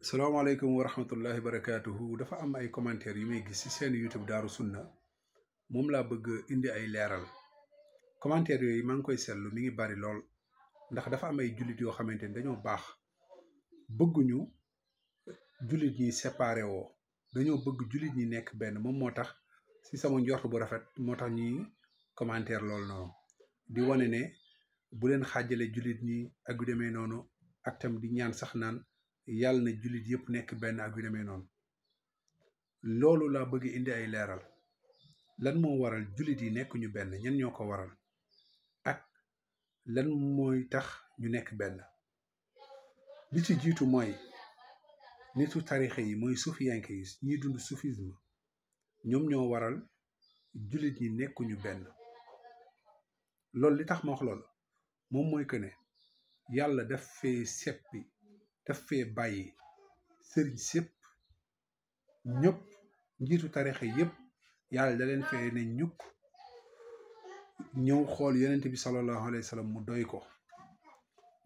salaamaaleykum wa rahmatullahi barakaatuhu dafa am ay commentaires yu may gis ci seen YouTube Daaru Sunna moom laa bëgg indi ay leeral commentaires yooyu maa ngi koy seetlu mi ngi bari lool ndax dafa am ay jullit yoo xamante ni dañoo baax bëgguñu jullit ñi séparé woo dañoo bëgg jullit ñi nekk benn moom moo tax ci sama njort bu rafet moo tax ñuy commentaire loolu noonu di wane ne bu leen xaajale jullit ñi ak yu demee noonu ak tam di ñaan sax naan yàlla na jullit yëpp nekk benn ak yu demee noonu loolu laa bëgg indi ay leeral lan moo waral jullit yi nekk ñu benn ñan ñoo ko waral ak lan mooy tax ñu nekk benn li ci jiitu mooy nitu tarixa yi mooy sufiyanke yi ñiy dund soufisme ñoom ñoo waral jullit ñi nekkuñu benn loolu li tax ma wax loolu moom mooy que ne yàlla daf fee seppi daf fee bàyyi sëriñ sépp ñëpp njiitu tarixa yépp yàlla da leen fee ne ñukk ñëw xool yonent bi sallallahu alayhi wa sallam mu doy ko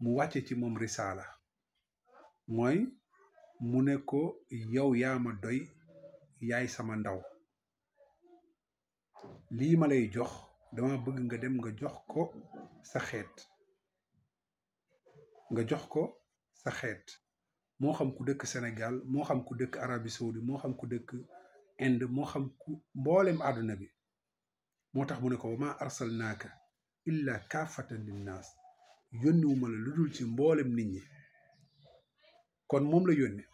mu wàcce ci moom risaala mooy mu ne ko yow yaa ma doy yaay sama ndaw lii ma lay jox dama bëgg nga dem nga jox ko sa xeet moo xam ku dëkk Sénégal moo xam ku dëkk Arabie Saoudi moo xam ku dëkk Inde moo xam ku mboolem àdduna bi moo tax mu ne ko wa maa arsalnaaka illa kaafatan linnaas yónniwuma la lu dul ci mboolem nit ñi kon moom la yónni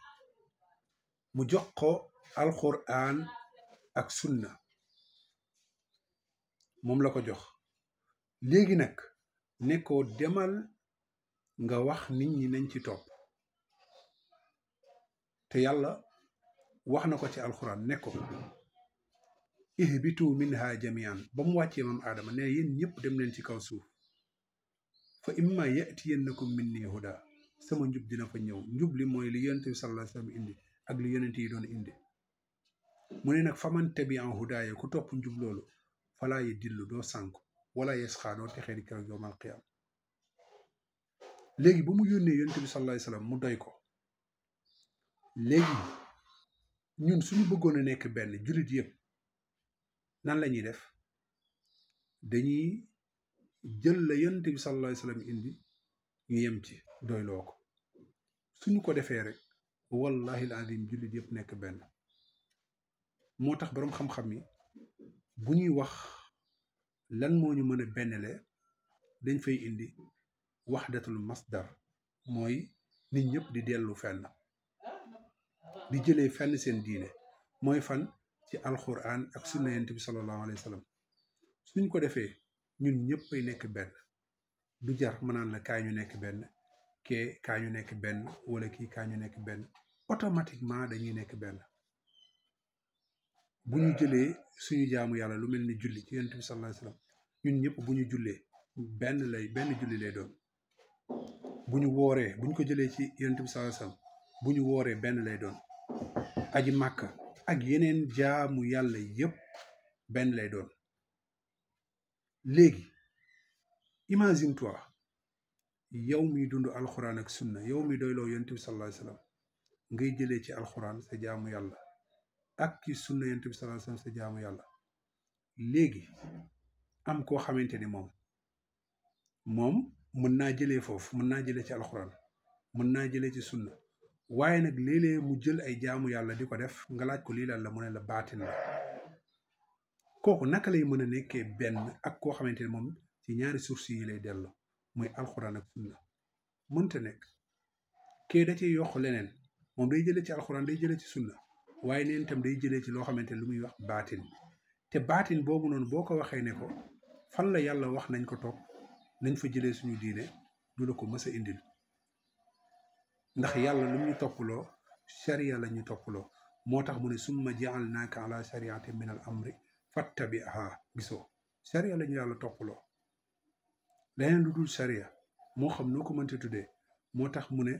mu jox ko alxuraan ak sunna moom la ko jox léegi nag ne ko demal nga wax nit ñi nañ ci topp te yàlla wax na ko ci alxuraan ne ko ihbitu minha jamian ba mu wàccee moom aadama ne yéen ñëpp dem leen ci kaw suuf fa imma yatiyannakum minni huda sama njub dina fa ñëw njub li mooy li yonent bi sallallahu alayhi wa sallam indi ak li yonent yi doon indi mu ne nag faman tabi'an hudaaya ku topp njub loolu falaa yadillu doo sànku wala yasxaa doo texee di keroog yawmal qiyaama léegi ba mu yónnee yonent bi sallallahu alayhi wa sallam mu doy ko léegi ñun suñu bëggoon a nekk benn jullit yëpp nan la ñuy def dañuy jël la yonent bi sallallahu alayhi wa sallam indi ñu yem ci doyloo ko suñu ko defee rek wallahi al-azim jullit yëpp nekk benn moo tax boroom xam-xam yi bu ñuy wax lan moo ñu mën a bennle dañ fay indi waxdatul masdar mooy nit ñëpp di dellu fenn di jëlee fenn seen diine mooy fan ci alxuraan ak sunna yonent bi sallallahu alayhi wa sallam suñ ko defee ñun ñëpp ay nekk benn du jar mënaan la kaa ñu nekk benn kee kaa ñu nekk benn wala kii kaa ñu nekk benn automatiquement dañuy nekk benn bu ñu jëlee suñu jaamu yàlla lu mel ni julli ci yonent bi sallallahu alayhi wa sallam ñun ñëpp bu ñu jullee benn julli lay doon bu ñu wooree bu ñu ko jëlee ci yonent bi sallallahu alayhi wa sallam bu ñu wooree benn lay doon aji màkka ak yeneen jaamu yàlla yépp benn lay doon léegi imagine toi yow mi dund alxuraan ak sunna yow mi doyloo yonent bi sallallahu alayhi wa sallam ngay jëlee ci alxuraan sa jaamu yàlla ak ci sunna yonent bi sallallahu alayhi wa sallam sa jaamu yàlla léegi am koo xamante ni moom mën naa jëlee foofu mën naa jëlee ci alxuraan mën naa jëlee ci sunna waaye nag léeg-léeg mu jël ay jaamu yàlla di ko def nga laaj ko lii lan la mu ne la baatin la kooku naka lay mën a nekkee benn ak koo xamante ne moom ci ñaari sources yi lay dellu muy alxuraan ak sunna mënta nekk kee da cee yokk leneen moom day jëlee ci alxuraan day jëlee ci sunna waaye neen itam day jëlee ci loo xamante ne lu muy wax baatin te baatin boobu noonu boo ko waxee ne ko fan la yàlla wax nañ ko topp nañ fa jëlee suñu diine du la ko mës a indil ndax yàlla lu ñu topploo sharia la ñu topploo moo tax mu ne summa ja'alnaaka ala shari'atin min al amri fattabi'ha gisoo sharia la ñu yàlla topploo leneen lu dul sharia moo xam noo ko mënti tuddee moo tax mu ne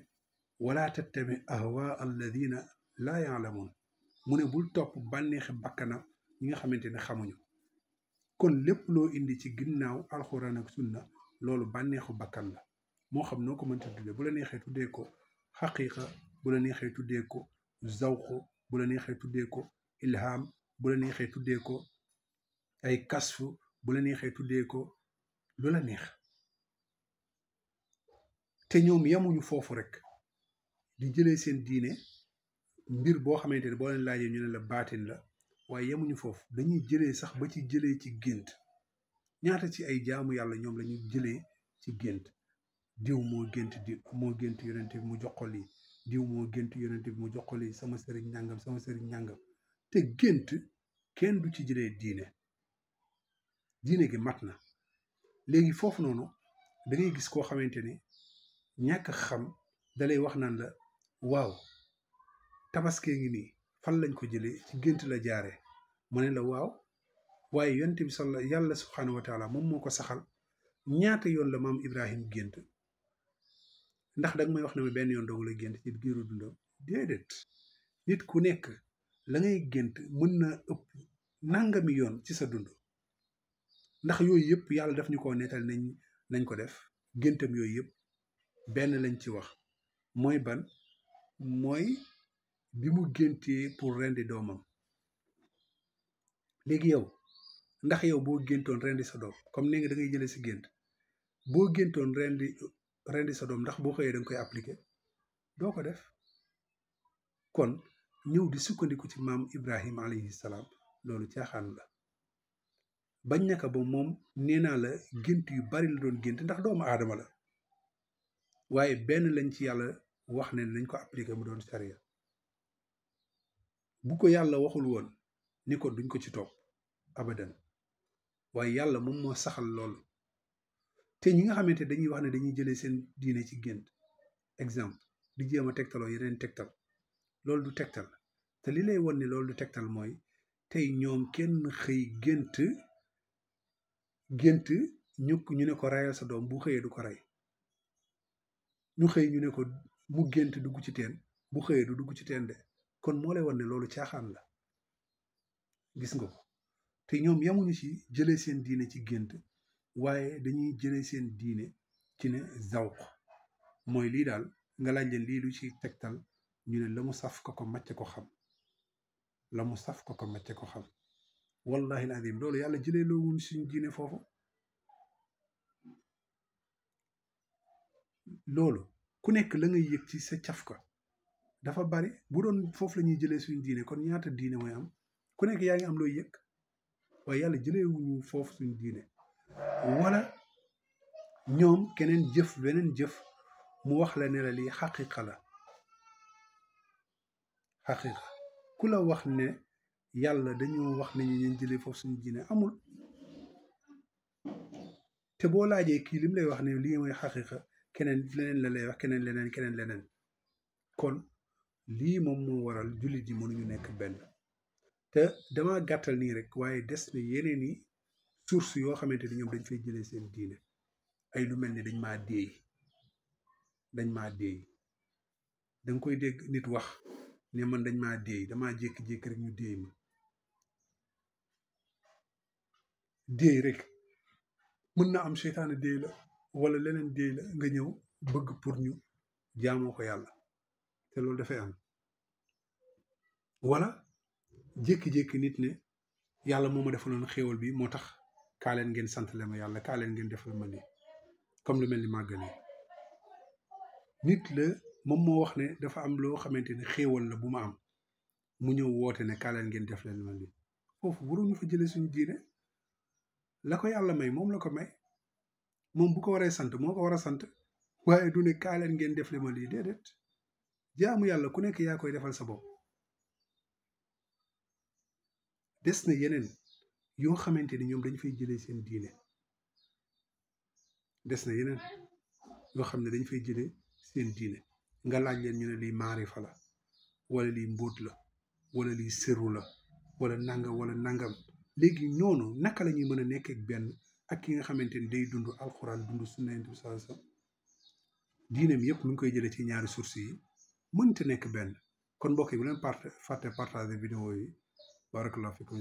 wala tattabi ahwa alladina laa ya'lamun mu ne bul topp bànneexi bakkana ñi nga xamante ne xamuñu kon lépp loo indi ci ginnaaw alxuraan ak sunna loolu bànneexu bakkan la moo xam noo ko mënti tuddee bu la neexee tuddee ko xaqiiqa bu la neexee tuddee ko zawq bu la neexee tuddee ko ilham bu la neexee tuddee ko ay kasfu bu la neexee tuddee ko lu la neex te ñoom yemuñu foofu rek di jëlee seen diine mbir boo xamante ne boo leen laajee ñu ne la baatin la waaye yemuñu foofu dañuy jëlee sax ba ci jëlee ci gént ñaata ci ay jaamu yàlla ñoom lañuy jëlee ci gént diw moo gént yonent bi mu jox ko lii diw moo gént yonent bi mu jox ko lii sama sëriñ ñàngam sama sëriñ ñàngam te gént kenn du ci jëlee diine gi mat na léegi foofu noonu da ngay gis koo xamante ne ñàkk xam dalay wax naan la waaw tabaskee ngi nii fan lañ ko jëlee ci gént la jaare mu ne la waaw waaye yonent bi yàlla subhaanahu wa taala moom moo ko saxal ñaata yoon la maam Ibrahim gént ndax danga may wax ne ma benn yoon dong la gént ci giiru dundam déedéet nit ku nekk la ngay gént mën na ëpp nangami yoon ci sa dund ndax yooyu yëpp yàlla daf ñu ko nettal nañ ko def géntam yooyu yëpp benn lañ ci wax mooy ban mooy bi mu géntee pour rendi doomam léegi yow ndax yow boo géntoon rendi sa doom comme ni nga da ngay jëlee si gént boo géntoon rendi sa doom ndax boo xëyee da nga koy appliquer doo ko def kon ñëw di sukkandiku ci maam Ibrahima alayhi salaam loolu caaxaan la bañ naka ba moom nee naa la gént yu bari la doon gént ndax doomu aadama la waaye benn lañ ci yàlla wax ne nañ ko appliquer mu doon sariya bu ko yàlla waxul woon ni ko duñ ko ci topp abadan waaye yàlla moom moo saxal loolu te ñi nga xamante dañuy wax ne dañuy jëlee seen diine ci gént exemple di jéem a tegtaloo yeneen tegtal loolu du tegtal te li lay won ne loolu du tegtal mooy tey ñoom kenn xëy gént ñu ne ko reyal sa doom bu xëyee du ko rey ñu xëy ñu ne ko mu gént dugg ci teen bu xëyee du dugg ci teen de kon moo lay won ne loolu caaxaan la gis nga ko te ñoom yamuñu ci jëlee seen diine ci gént waaye dañuy jëlee seen diine ci ne zawq mooy lii daal nga laaj leen lii lu ci tegtal ñu ne la mu saf ko macce ko xam la mu saf ko macce ko xam wallahi alazim loolu yàlla jëlee loo wuñ suñu diine foofu loolu ku nekk la ngay yëg ci sa cafka dafa bari bu doon foofu la ñuy jëlee suñu diine kon ñaata diine mooy am ku nekk yaa ngi am looy yëg waaye yàlla jëlee wuñu foofu suñu diine wala ñoom keneen jëf beneen jëf mu wax la ne la lii xaqiqa la xaqiqa ku la wax ne yàlla dañoo wax ne ñu jëlee foofu suñu diine amul te boo laajee kii lim lay wax ne lii mooy xaqiqa keneen leneen la lay wax keneen leneen kon lii moom moo waral jullit yi mënuñu nekk benn te dama gàttal nii rek waaye des na yeneen i source yoo xamante ni ñoom dañ fay jëlee seen diine ay lu mel ni dañ maa déey danga koy dégg nit wax ne man dañ maa déey damaa jékki-jékki rek ñu déey ma déey rek mën na am seytaane déey la wala leneen déey la nga ñëw bëgg pour ñu jaamoo ko yàlla te loolu dafay am wala jékki-jékki nit ne yàlla moo ma defaloon xéewal bi moo tax kaa leen ngeen santale ma yàlla kaa leen ngeen defal ma lii comme lu mel ni màggal yi nit la moom moo wax ne dafa am loo xamante ne xéewal la bu ma am mu ñëw woote ne kaa leen ngeen def leen ma lii foofu waruñu fa jëlee suñu diine la ko yàlla may moom la ko may moom bu ko waree sant moo ko war a sant waaye du ne kaa leen ngeen def leen ma lii déedéet jaamu yàlla ku nekk yaa koy defal sa bopp des na yeneen yoo xamante ni ñoom dañ fay jëlee seen diine des na yeneen yoo xam ne dañ fay jëlee seen diine nga laaj leen ñu ne lii maarifa la wala lii mbóot la wala lii sëru la wala nangam léegi noonu naka la ñuy mën a nekk ak benn ak ki nga xamante ni day dund alxuraan dund sunna Yonent bi sallallahu alayhi wasallam diineem yëpp mu ngi koy jëlee ci ñaari sources yi mënta nekk benn kon mbokk yi bu leen fàtte partager vidéo yi barakallahu fikum